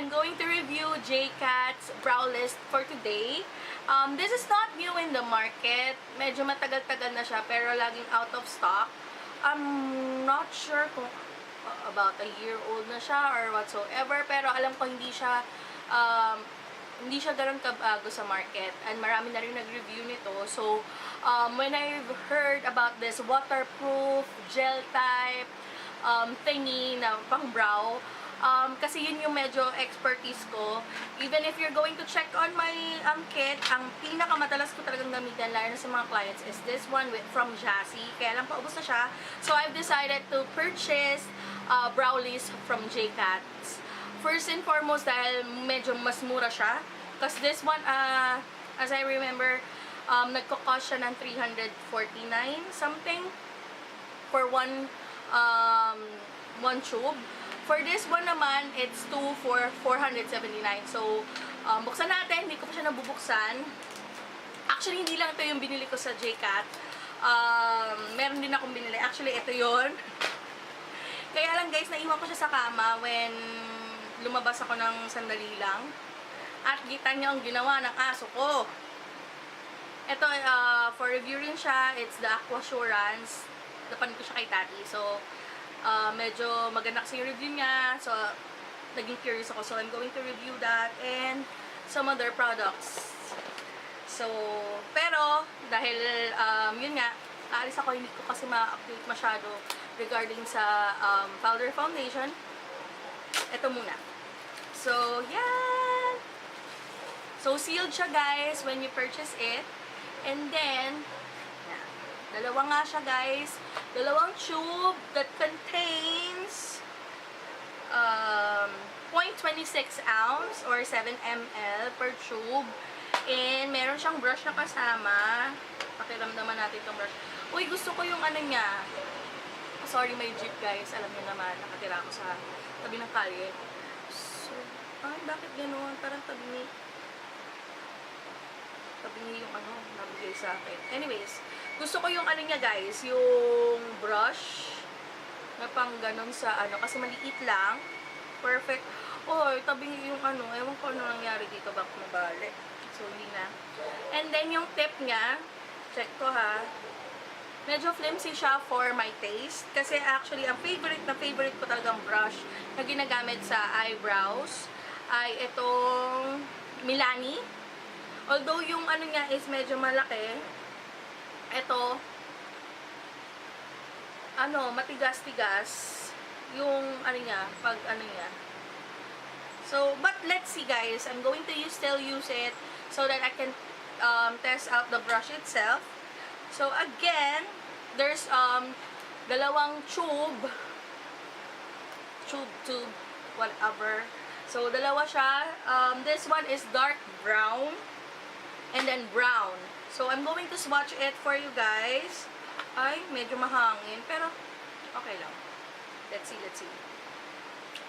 I'm going to review J.Cats Browlyst for today. This is not new in the market. Medyo matagal-tagal na siya, pero laging out of stock. I'm not sure kung about a year old na siya or whatsoever, pero alam ko hindi siya ganun kabago sa market, and marami na rin nag-review nito. So, when I heard about this waterproof, gel type, thingy na pang brow, kasi yun yung medyo expertise ko. Even if you're going to check on my kit, ang pinakamadalas ko talagang gamitin, lalo na sa mga clients, is this one from Jassy. Kaya lang paubos na siya. So, I've decided to purchase Browlyst from J.Cats. First and foremost, dahil medyo mas mura siya. Because this one, as I remember, nagko-cost siya ng 349 something for one tube. For this one naman, it's 2 for 479. So, buksan natin. Hindi ko pa siya nabubuksan. Actually, hindi lang ito yung binili ko sa J.Cat. Meron din akong binili. Actually, ito yon. Kaya lang guys, naiwan ko siya sa kama when lumabas ako ng sandali lang. At kita niyo ang ginawa ng aso ko. Ito, for review rin siya. It's the Aquasurance. Napan ko siya kay Tati. So, medyo maganda kasi yung review niya. So, naging curious ako. So, I'm going to review that and some other products. So, pero, dahil, yun nga, aalis ako, hindi ko kasi ma-update masyado regarding sa powder foundation. Ito muna. So, yan! So, sealed siya guys when you purchase it. And then, yan. Dalawa nga siya guys. Dalawang tube that contains 0.26 ounce or 7 ml per tube. And meron siyang brush na kasama. Pakiramdaman natin itong brush. Uy, gusto ko yung ano niya. Sorry, may jeep guys. Alam niyo naman, nakatira ako sa tabi ng kalye. So, ay, bakit gano'n? Parang tabi ni yung ano, nabigay sa akin. Anyways, gusto ko yung ano niya guys, yung brush na pang ganun sa ano, kasi maliit lang. Perfect. Oh, tabi yung ano, ewan ko ano nangyari dito, bak mabalik. So, hindi na. And then, yung tip niya, check ko ha. Medyo flimsy siya for my taste. Kasi actually, ang favorite ko talagang brush na ginagamit sa eyebrows ay itong Milani. Although yung ano niya is medyo malaki, ito, ano, matigas-tigas yung ano niya, pag ano niya. So, but let's see guys. I'm going to still use it so that I can test out the brush itself. So, again, there's dalawang tube, whatever. So, dalawa siya. This one is dark brown and then brown. So, I'm going to swatch it for you guys. Ay, medyo mahangin, pero okay lang. Let's see.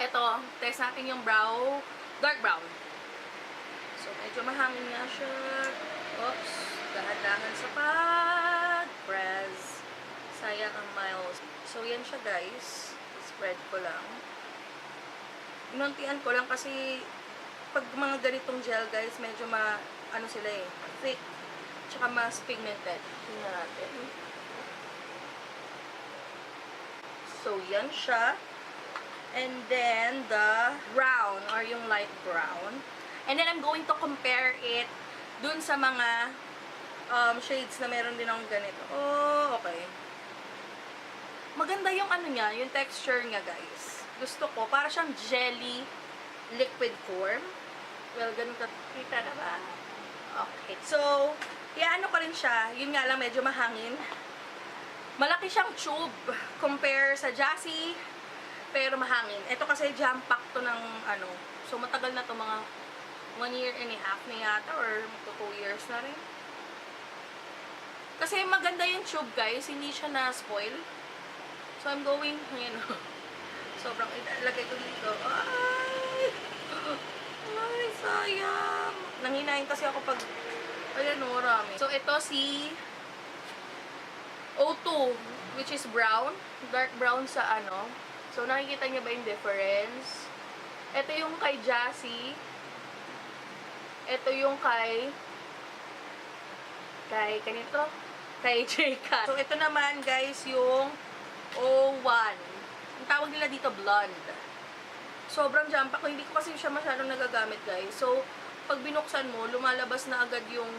Ito, test natin yung brow, dark brown. So, medyo mahangin nga siya. Oops, dahan-dahan sa pag-press. Sayang ang miles. So, yan siya guys. Spread ko lang. Inuntian ko lang kasi pag mga ganitong gel guys, medyo ano sila eh, thick. Tsaka mas pigmented. Tingnan natin. So, yan siya. And then, the brown or yung light brown. And then, I'm going to compare it dun sa mga shades na meron din akong ganito. Oh, okay. Maganda yung ano niya, yung texture niya, guys. Gusto ko. Para siyang jelly liquid form. Well, ganun kita na ba? Okay. So, ano ko rin siya. Yun nga lang, medyo mahangin. Malaki siyang tube compare sa Jassy, pero mahangin. Ito kasi jam-pack to ng ano. So, matagal na to, mga 1 year and a half na yata or 2 years na rin. Kasi maganda yung tube guys, hindi siya na-spoil. So, I'm going, ayan o. Sobrang, ilagay ko dito. Ay, sayang. Nanghinahin kasi ako pag, ayan o, marami. So, ito si O2, which is brown. Dark brown sa ano. So, nakikita niyo ba yung difference? Ito yung kay Jassy. Ito yung kay kanito, kay J.Cats. So, ito naman, guys, yung O1. Ang tawag nila dito, blonde. Sobrang jump ako. Hindi ko kasi siya masyadong nagagamit, guys. So, pag binuksan mo, lumalabas na agad yung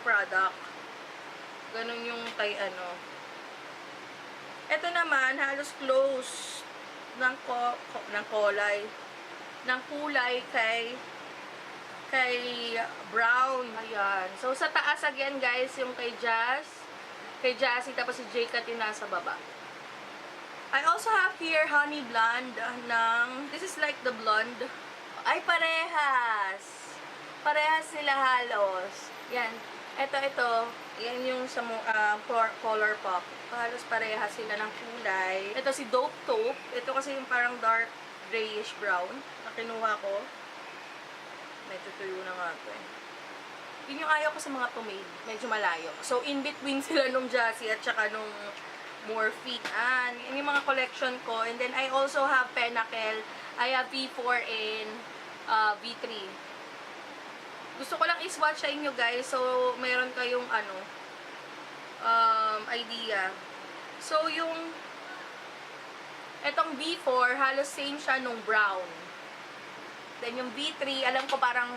product. Ganun yung kay ano. Ito naman, halos close ng kulay kay brown. Ayan. So, sa taas again, guys, yung kay Jassy, tapos si J.Cat yung nasa baba. I also have here honey blonde this is like the blonde. Ay, parehas. Parehas sila halos. Yan. Ito. Yan yung sa color pop. Halos parehas sila ng kulay. Ito si Dope Taupe. Ito kasi yung parang dark grayish brown na kinuha ko. Medyo tuyo na nga ito eh. Yun yung ayaw ko sa mga pomade. Medyo malayo. So, in between sila nung Jassy at saka nung Morphe. Yun yung mga collection ko. And then, I also have Pinnacle. I have V4 and V3. Gusto ko lang i-swatch sa inyo, guys. So, meron kayong idea. So, yung etong V4, halos same siya nung brown. Then, yung V3, alam ko parang,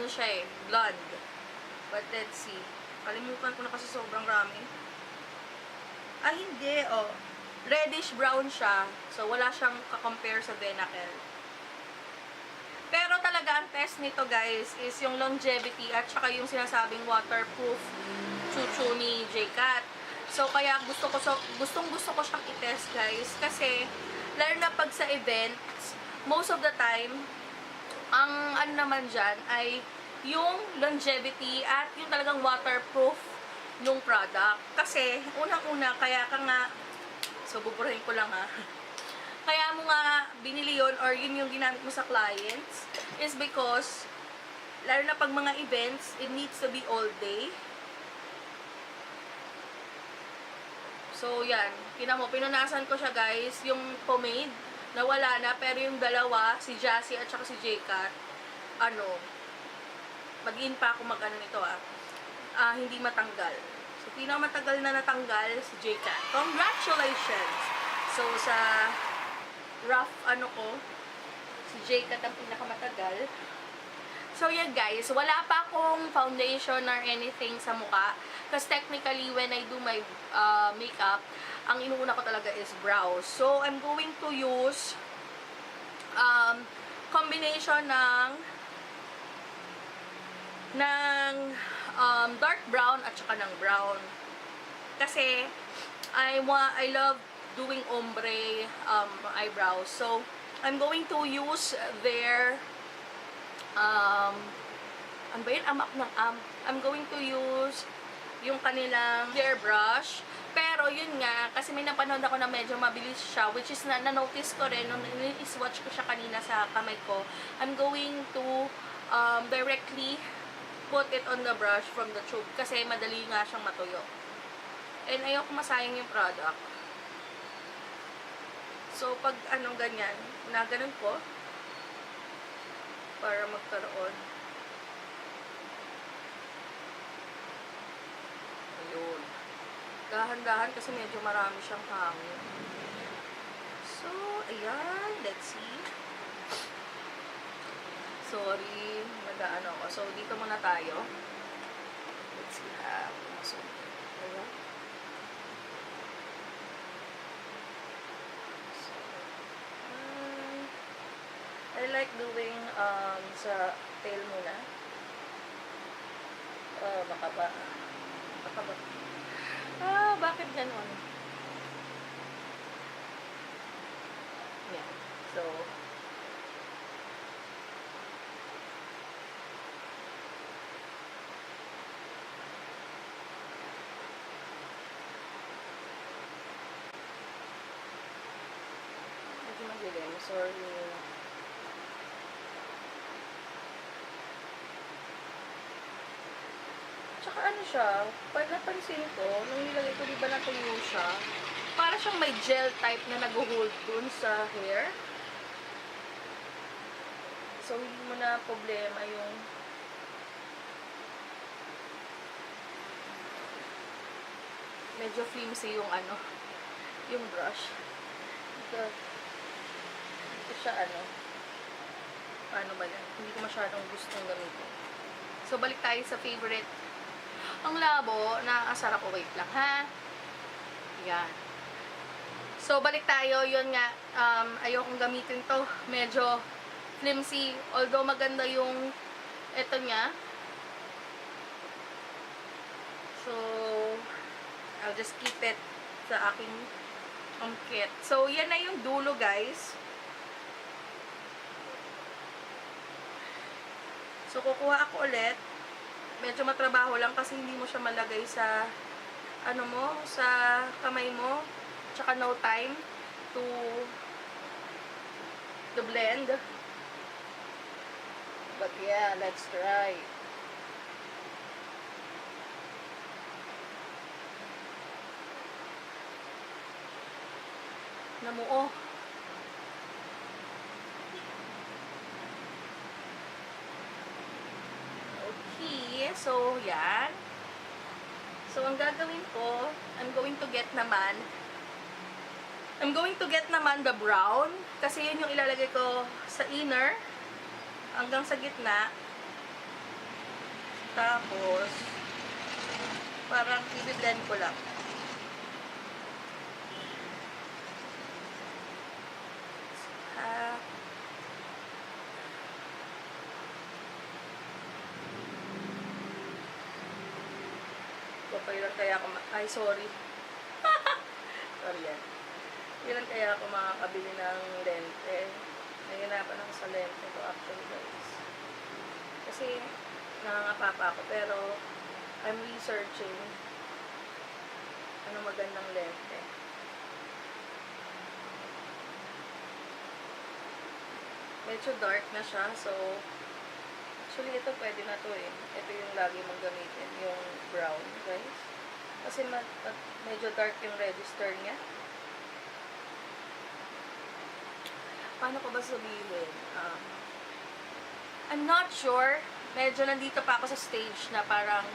siya eh, blonde. But, let's see. Kalimutan ko na kasi sobrang rami. Hindi, reddish-brown siya. So, wala siyang kakompare sa Pinnacle. Pero talaga, ang test nito, guys, is yung longevity at saka yung sinasabing waterproof chuchu ni J.Cat. So, kaya gustong gusto ko siyang i-test, guys. Kasi, lalo na pag sa events, most of the time, ang naman dyan ay yung longevity at yung talagang waterproof nung product. Kasi, unang-una, kaya ka nga, so buburahin ko lang ha, kaya mo nga binili yun or yun yung ginamit mo sa clients is because, lalo na pag mga events, it needs to be all day. So, yan. Pinunasan ko siya, guys, yung pomade, nawala na, pero yung dalawa, si Jassy at saka si J.Cat, mag-in pa ako nito hindi matanggal. So, pinakamatagal na natanggal si J.Cat. Congratulations! So, sa rough ko, si J.Cat ang pinakamatagal. So, yan guys. Wala pa akong foundation or anything sa mukha. Kasi technically, when I do my makeup, ang inuuna ko talaga is brows. So, I'm going to use combination ng dark brown at saka ng brown. Kasi, I love doing ombre eyebrows. So, I'm going to use their ano ba yun? I'm going to use yung kanilang hair brush. Pero, yun nga, kasi may napanood ako na medyo mabilis siya, which is na-notice ko rin, nung i-swatch ko siya kanina sa kamay ko, I'm going to directly put it on the brush from the tube, kasi madali nga siyang matuyo. And ayoko masayang yung product. So, pag ganyan, ganun ko, para magkaroon. Ayun. Dahan-dahan kasi medyo marami siyang hangin. So, ayan. Let's see. Sorry. Nag-ano ako. So, dito muna tayo. Let's see. So, ayan. I like doing sa tail muna. Baka ba? Bakit ganon? Yeah. So, medyo madilim. Sorry. Tsaka siya, pag napansin ko, nung nilagay ko, diba natuyo siya, para siyang may gel type na nag-hold dun sa hair. So, hindi mo na problema yung medyo flimsy yung ano, yung brush. Ito siya paano ba yan? Hindi ko masyadong gustong gamitin. So, balik tayo sa favorite. Ang labo, nakakasarap. Wait lang, ha? Yan. So, balik tayo. Yun nga, ayokong gamitin to. Medyo flimsy. Although, maganda yung ito niya. So, I'll just keep it sa aking kit. So, yan na yung dulo, guys. So, kukuha ako ulit. Medyo matrabaho lang kasi hindi mo siya malagay sa sa kamay mo. Tsaka no time to blend. But yeah, let's try. Namuo. Okay, so yan. So ang gagawin ko, I'm going to get naman the brown kasi yun yung ilalagay ko sa inner hanggang sa gitna. Tapos parang i-blend ko lang. Kailan kaya ako ay, sorry. Sorry yan. Kailan kaya ako makakabili ng lente? Nahihirapan ako sa lente ko actually, guys. Kasi nangangapapa ako, pero I'm researching ano magandang lente. Medyo dark na siya, so actually, ito pwede na to eh. Ito yung lagi mong gamitin, yung brown, guys. Kasi medyo dark yung register niya. Paano ko ba sabihin? I'm not sure. Medyo nandito pa ako sa stage na parang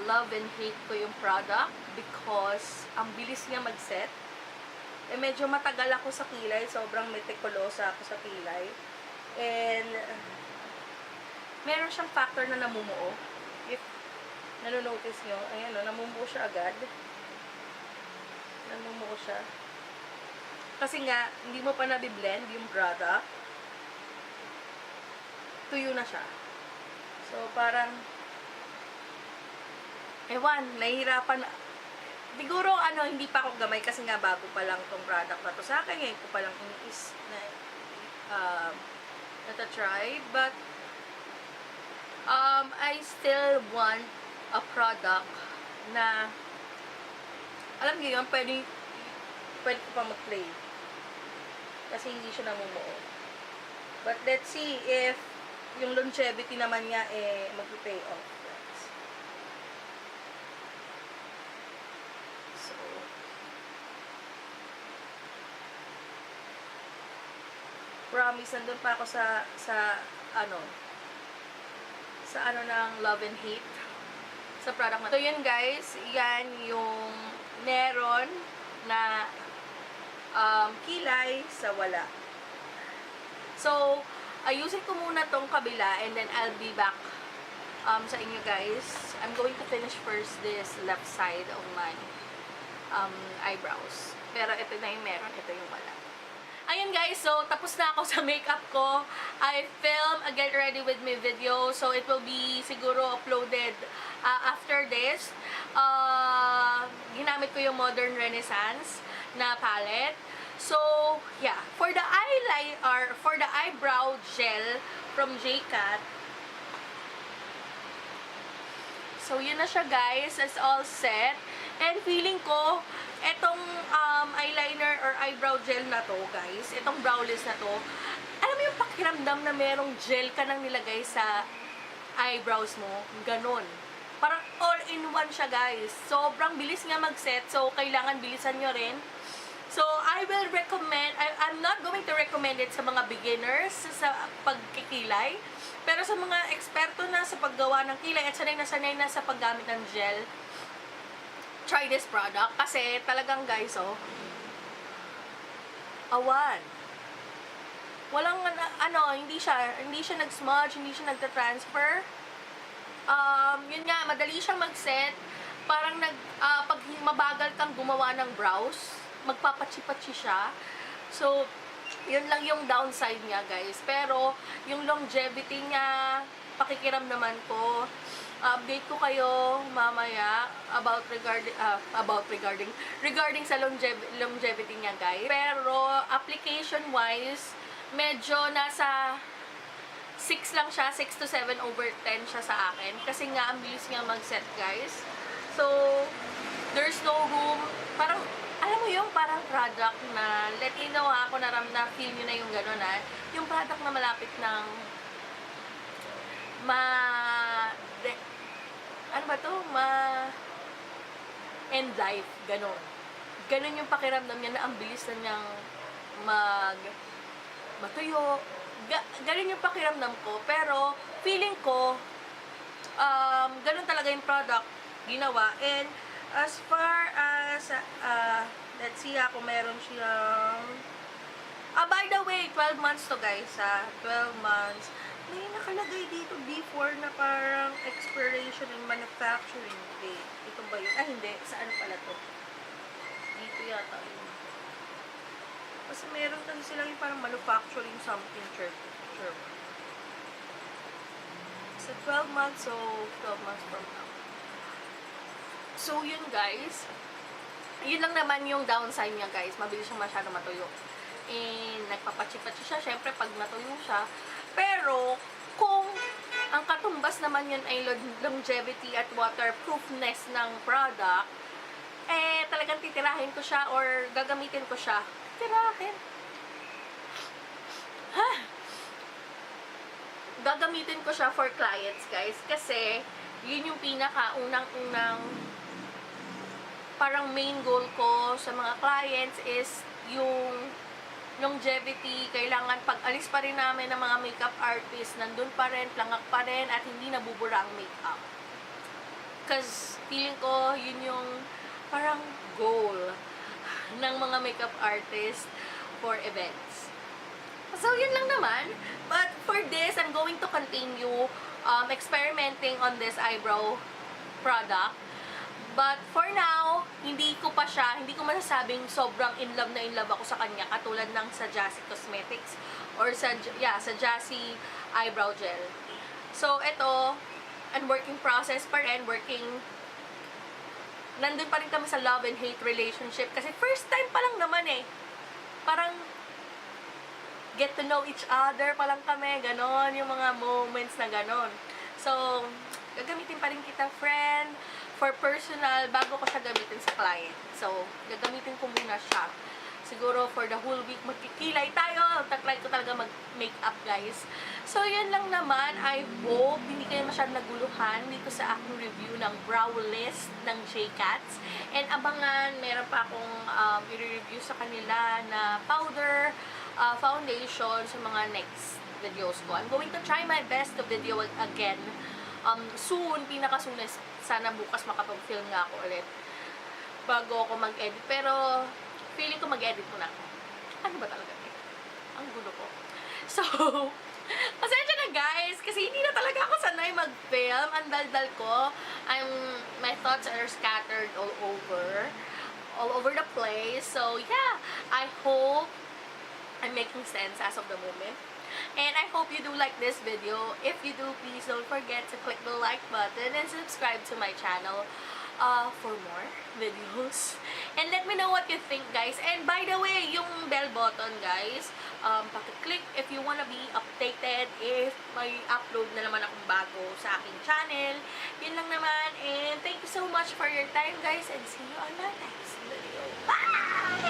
love and hate ko yung product because ang bilis niya mag-set. Eh, medyo matagal ako sa kilay. Sobrang meticulosa ako sa kilay. And meron siyang factor na namumuo. If nanonotice nyo, ayan o, namumuo siya agad. Namumuo siya. Kasi nga, hindi mo pa nabiblend yung product. Tuyo na siya. So, parang, ewan, nahihirapan. Siguro, hindi pa ako gamay kasi nga bago pa lang tong product na to sa akin. Ngayon ko pa lang nata-try. But, I still want a product na alam niyo yun, pwede ko pa mag-play kasi hindi siya namumuo. But let's see if yung longevity naman niya mag-pay off, guys. So promise, nandun pa ako sa ng love and hate sa product na. So, yun guys, yan yung meron na kilay sa wala. So, ayusin ko muna tong kabila and then I'll be back sa inyo guys. I'm going to finish first this left side of my eyebrows. Pero ito na yung meron, ito yung wala. Ayun guys, so tapos na ako sa makeup ko. I film a get ready with me video. So it will be siguro uploaded after this. Ginamit ko yung Modern Renaissance na palette. So, yeah. For the eyeliner, for the eyebrow gel from J.Cats. So, yun na siya guys. It's all set. And feeling ko, etong eyeliner or eyebrow gel na to, guys, itong Browlyst na to, alam mo yung pakiramdam na merong gel ka nang nilagay sa eyebrows mo? Ganon. Parang all-in-one siya, guys. Sobrang bilis nga mag-set, so kailangan bilisan nyo rin. So, I will recommend, I'm not going to recommend it sa mga beginners sa pagkikilay. Pero sa mga eksperto na sa paggawa ng kilay at sanay na sa paggamit ng gel, try this product. Kasi talagang guys, oh, awan. Walang, hindi siya nag-smudge, hindi siya nagta-transfer. Yun nga, madali siyang mag-set. Parang pag mabagal kang gumawa ng brows, magpapatsi-patsi siya. So, yun lang yung downside niya, guys. Pero, yung longevity niya, pakikiram naman ko. Update ko kayo mamaya regarding sa longevity niya, guys. Pero, application-wise, medyo nasa 6 lang siya, 6 to 7 over 10 siya sa akin. Kasi nga, ang bilis nga mag-set, guys. So, there's no room. Parang, alam mo yung parang product na, let me know ha, kung na-feel nyo na yung gano'n ha. Yung product na malapit ng, end life, gano'n. Gano'n yung pakiramdam niya na ang bilis na niyang matuyo. Gano'n yung pakiramdam ko. Pero, feeling ko, gano'n talaga yung product ginawa. And, as far as, let's see kung meron siyang, by the way, 12 months to guys, 12 months. May nakalagay dito before na parang expiration and manufacturing date. Ito ba yun? Hindi. Sa ano pala to? Dito yata yun. Kasi meron kasi sila yung parang manufacturing something sure. So, 12 months, so 12 months from now. So, yun guys. Yun lang naman yung downside niya guys. Mabilis siyang masyado matuyo. And, nagpapatsi-patsi siya. Syempre, pag natuyo siya. Pero, kung ang katumbas naman yun ay longevity at waterproofness ng product, eh, talagang titirahin ko siya or gagamitin ko siya. Titirahin. Gagamitin ko siya for clients, guys. Kasi, yun yung pinaka-unang parang main goal ko sa mga clients is yung longevity. Kailangan pag alis pa rin namin ng mga makeup artist, nandun pa rin, plangak pa rin, at hindi nabubura ang makeup. Because feeling ko, yun yung parang goal ng mga makeup artist for events. So, yun lang naman. But for this, I'm going to continue experimenting on this eyebrow product. But for now, hindi ko masasabing sobrang in love ako sa kanya katulad ng sa Jassy Cosmetics or sa Jassy Eyebrow Gel. So, ito, and working process pa rin, nandun pa rin kami sa love and hate relationship kasi first time pa lang naman eh. Parang get to know each other pa lang kami, ganon, yung mga moments na ganon. So, gagamitin pa rin kita, friend, for personal, bago ko siya gamitin sa client. So, gagamitin ko muna siya. Siguro, for the whole week, magkikilay tayo. Tatry ko talaga mag-makeup, guys. So, yun lang naman. I hope hindi kayo masyadong naguluhan dito sa aking review ng Browlyst ng J.Cats. And abangan, meron pa akong i-review sa kanila na powder, foundation sa mga next videos ko. I'm going to try my best to video again. Soon, pinaka-soon, sana bukas makapag-film nga ako ulit bago ako mag-edit. Pero, feeling ko mag-edit muna ako. Ano ba talaga? Ang gulo ko. So, pasensya na guys, kasi hindi na talaga ako sanay mag-film. Ang dal-dal ko. My thoughts are scattered all over the place. So, yeah, I hope I'm making sense as of the moment. And I hope you do like this video. If you do, please don't forget to click the like button and subscribe to my channel for more videos. And let me know what you think, guys. And by the way, yung bell button, guys, pakiclick if you wanna be updated if may upload na naman akong bago sa aking channel. Yun lang naman. And thank you so much for your time, guys. And see you on my next video. Bye!